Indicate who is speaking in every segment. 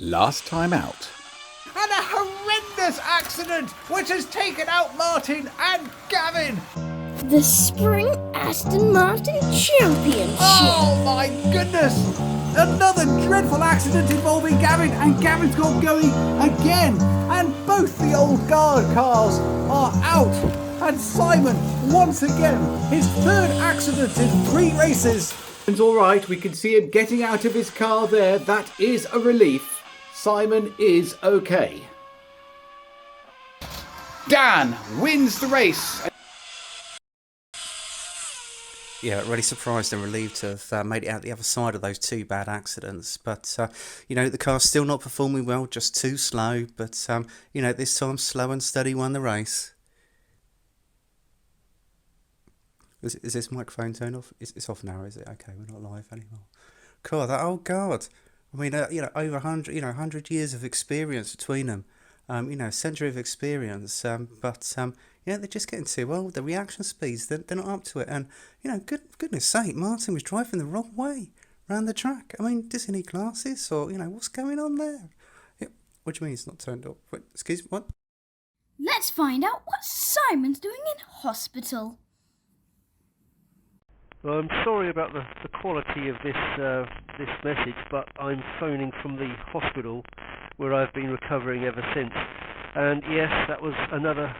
Speaker 1: Last time out.
Speaker 2: And a horrendous accident which has taken out Martin and Gavin.
Speaker 3: The Spring Aston Martin Championship.
Speaker 2: Oh my goodness! Another dreadful accident involving Gavin, and Gavin's got going again. And both the old guard cars are out. And Simon, once again, his third accident in 3 races.
Speaker 1: It's all right, we can see him getting out of his car there. That is a relief. Simon is okay. Dan wins the race.
Speaker 4: Yeah, really surprised and relieved to have made it out the other side of those 2 bad accidents. But, the car's still not performing well, just too slow. But, this time Slow and Steady won the race. Is this microphone turned off? It's off now, is it? Okay, we're not live anymore. Cool, oh God. I mean, over 100 years of experience between them. A century of experience. They're just getting too old. The reaction speeds, they're not up to it. And, goodness sake, Martin was driving the wrong way around the track. I mean, does he need glasses? Or, what's going on there? What do you mean it's not turned off? Wait, excuse me, what?
Speaker 3: Let's find out what Simon's doing in hospital.
Speaker 5: Well, I'm sorry about the quality of this message, but I'm phoning from the hospital where I've been recovering ever since. And yes, that was another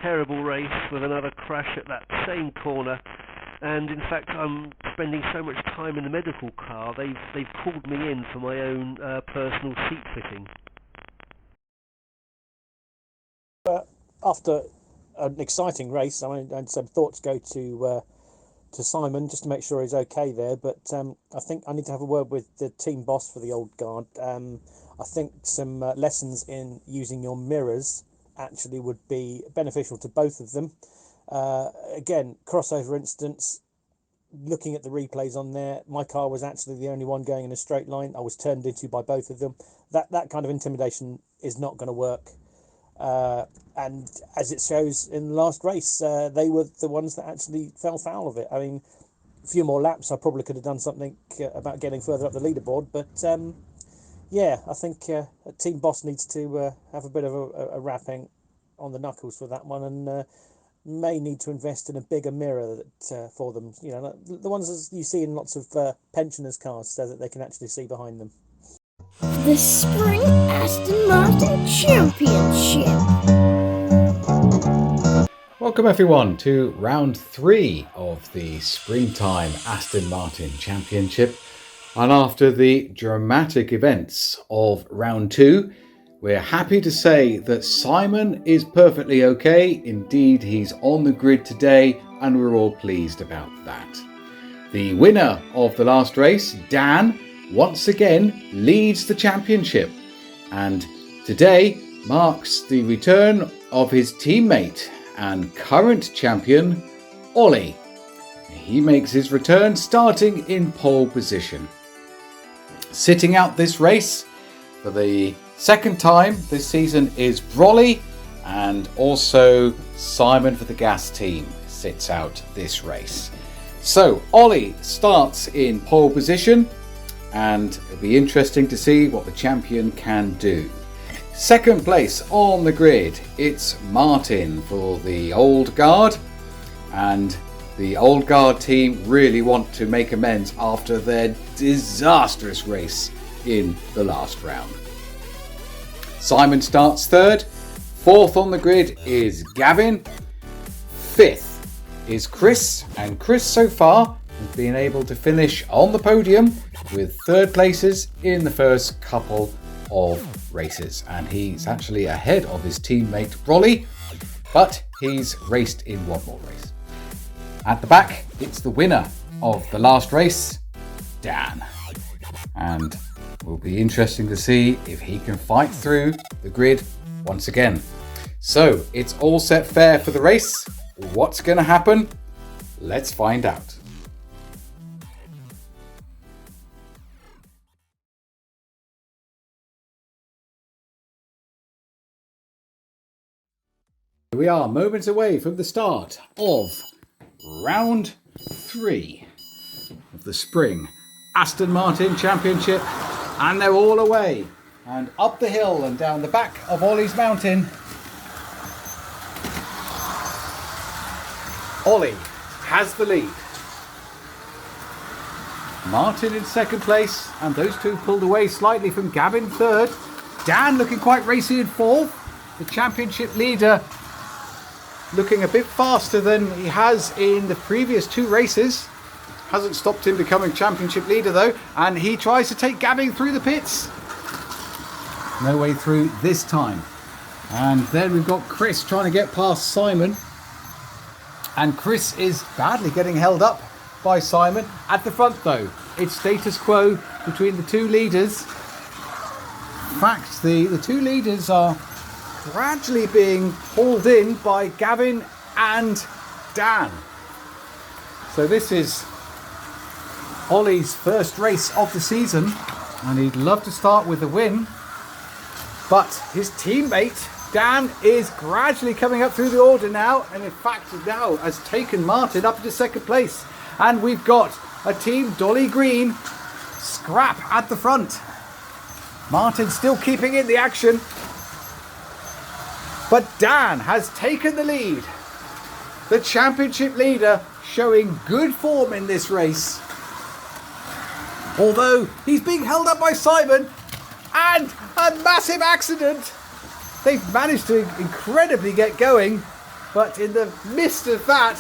Speaker 5: terrible race with another crash at that same corner. And in fact, I'm spending so much time in the medical car, they've called me in for my own personal seat fitting.
Speaker 6: After an exciting race, and some thoughts go to Simon just to make sure he's okay there, but I think I need to have a word with the team boss for the old guard. I think some lessons in using your mirrors actually would be beneficial to both of them. Again, crossover instance, looking at the replays on there, my car was actually the only one going in a straight line. I was turned into by both of them. That kind of intimidation is not going to work. And as it shows in the last race, they were the ones that actually fell foul of it. I mean, a few more laps, I probably could have done something about getting further up the leaderboard. But I think a team boss needs to have a bit of a rapping on the knuckles for that one, and may need to invest in a bigger mirror for them. The ones you see in lots of pensioners' cars, so that they can actually see behind them.
Speaker 3: The Spring Aston Martin Championship.
Speaker 1: Welcome everyone to round 3 of the Springtime Aston Martin Championship. And after the dramatic events of round 2, we're happy to say that Simon is perfectly okay. Indeed, he's on the grid today, and we're all pleased about that. The winner of the last race, Dan, once again leads the championship, and today marks the return of his teammate and current champion, Ollie. He makes his return starting in pole position. Sitting out this race for the second time this season is Brolly, and also Simon for the gas team sits out this race. So Ollie starts in pole position, and it'll be interesting to see what the champion can do. Second place on the grid, it's Martin for the old guard, and the old guard team really want to make amends after their disastrous race in the last round. Simon starts third. Fourth on the grid is Gavin. Fifth is Chris, and Chris so far has been able to finish on the podium with third places in the first couple of races, and he's actually ahead of his teammate Brolly, but he's raced in one more race. At the back, it's the winner of the last race, Dan, and it will be interesting to see if he can fight through the grid once again. So it's all set fair for the race. What's going to happen? Let's find out. We are moments away from the start of round 3 of the Spring Aston Martin Championship, and they're all away.
Speaker 2: And up the hill and down the back of Ollie's mountain. Ollie has the lead. Martin in second place, and those two pulled away slightly from Gavin third. Dan looking quite racy in fourth. The championship leader looking a bit faster than he has in the previous two races. Hasn't stopped him becoming championship leader though, and he tries to take Gavin through the pits. No way through this time. And then we've got Chris trying to get past Simon. And Chris is badly getting held up by Simon. At the front though, it's status quo between the two leaders. In fact, the two leaders are gradually being hauled in by Gavin and Dan. So this is Ollie's first race of the season, and he'd love to start with a win. But his teammate Dan is gradually coming up through the order now, and in fact now has taken Martin up into second place. And we've got a team Dolly Green scrap at the front. Martin still keeping in the action, but Dan has taken the lead. The championship leader showing good form in this race, although he's being held up by Simon, and a massive accident. They've managed to incredibly get going, but in the midst of that,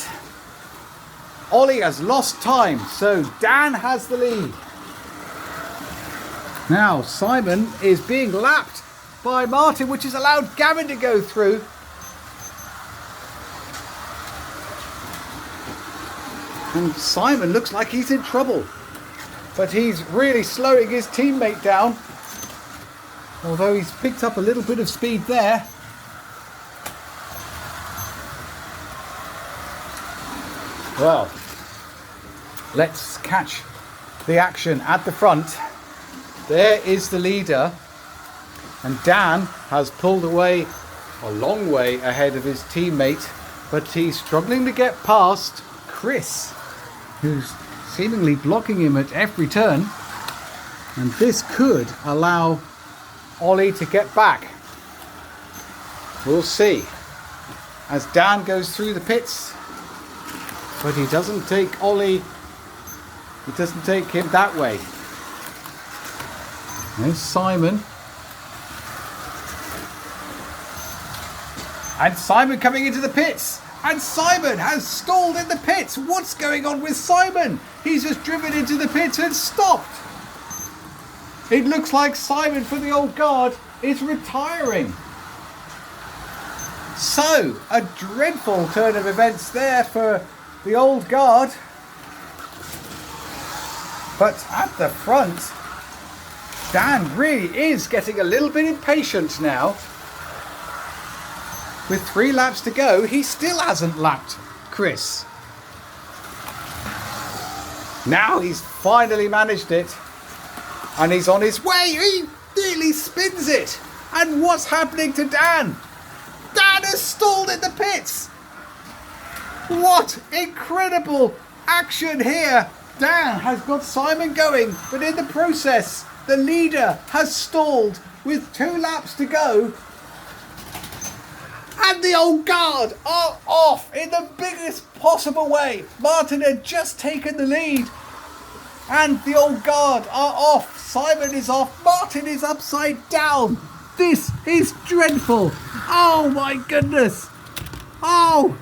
Speaker 2: Ollie has lost time, so Dan has the lead. Now Simon is being lapped by Martin, which has allowed Gavin to go through. And Simon looks like he's in trouble, but he's really slowing his teammate down. Although he's picked up a little bit of speed there. Well, let's catch the action at the front. There is the leader, and Dan has pulled away a long way ahead of his teammate, but he's struggling to get past Chris, who's seemingly blocking him at every turn, and this could allow Ollie to get back. We'll see as Dan goes through the pits, but he doesn't take Ollie, he doesn't take him that way. There's Simon, and Simon coming into the pits, and Simon has stalled in the pits. What's going on with Simon? He's just driven into the pits and stopped. It looks like Simon for the old guard is retiring. So, a dreadful turn of events there for the old guard. But at the front, Dan really is getting a little bit impatient now. With 3 laps to go, he still hasn't lapped Chris. Now he's finally managed it. And he's on his way. He nearly spins it. And what's happening to Dan? Dan has stalled in the pits. What incredible action here. Dan has got Simon going, but in the process, the leader has stalled with 2 laps to go. And the old guard are off in the biggest possible way. Martin had just taken the lead, and the old guard are off. Simon is off. Martin is upside down. This is dreadful. Oh my goodness. Oh,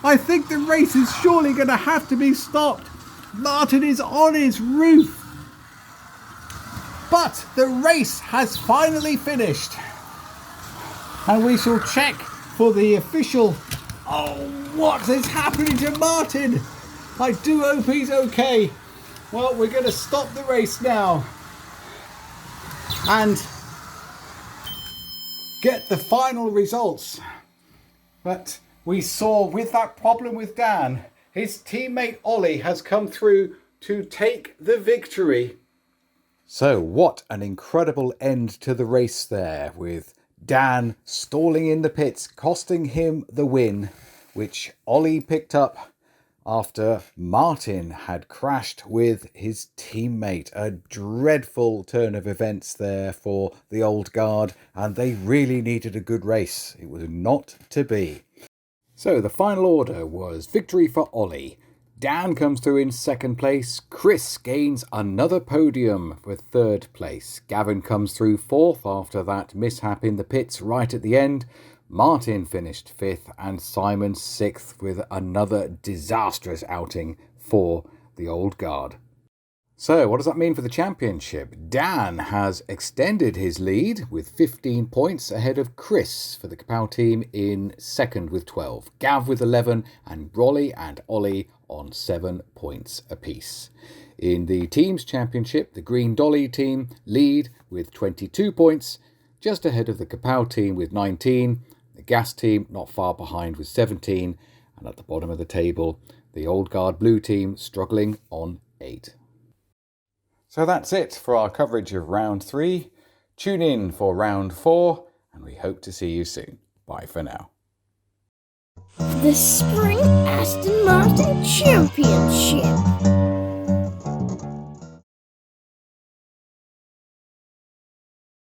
Speaker 2: I think the race is surely going to have to be stopped. Martin is on his roof. But the race has finally finished. And we shall check for the official. Oh, what is happening to Martin? I do hope he's okay. Well, we're going to stop the race now and get the final results. But we saw with that problem with Dan, his teammate Ollie has come through to take the victory. So what an incredible end to the race there, with Dan stalling in the pits, costing him the win, which Ollie picked up
Speaker 1: after Martin had crashed with his teammate. A dreadful turn of events there for the old guard, and they really needed a good race. It was not to be. So the final order was victory for Ollie. Dan comes through in second place. Chris gains another podium for third place. Gavin comes through fourth after that mishap in the pits right at the end. Martin finished fifth and Simon sixth with another disastrous outing for the old guard. So what does that mean for the championship? Dan has extended his lead with 15 points ahead of Chris for the Kapow team in second with 12. Gav with 11 and Brolly and Ollie on 7 points apiece. In the teams championship, the Green Dolly team lead with 22 points, just ahead of the Kapow team with 19. The Gas team not far behind with 17. And at the bottom of the table, the Old Guard Blue team struggling on 8. So that's it for our coverage of round 3. Tune in for round 4 and we hope to see you soon. Bye for now.
Speaker 3: The Spring Aston Martin Championship.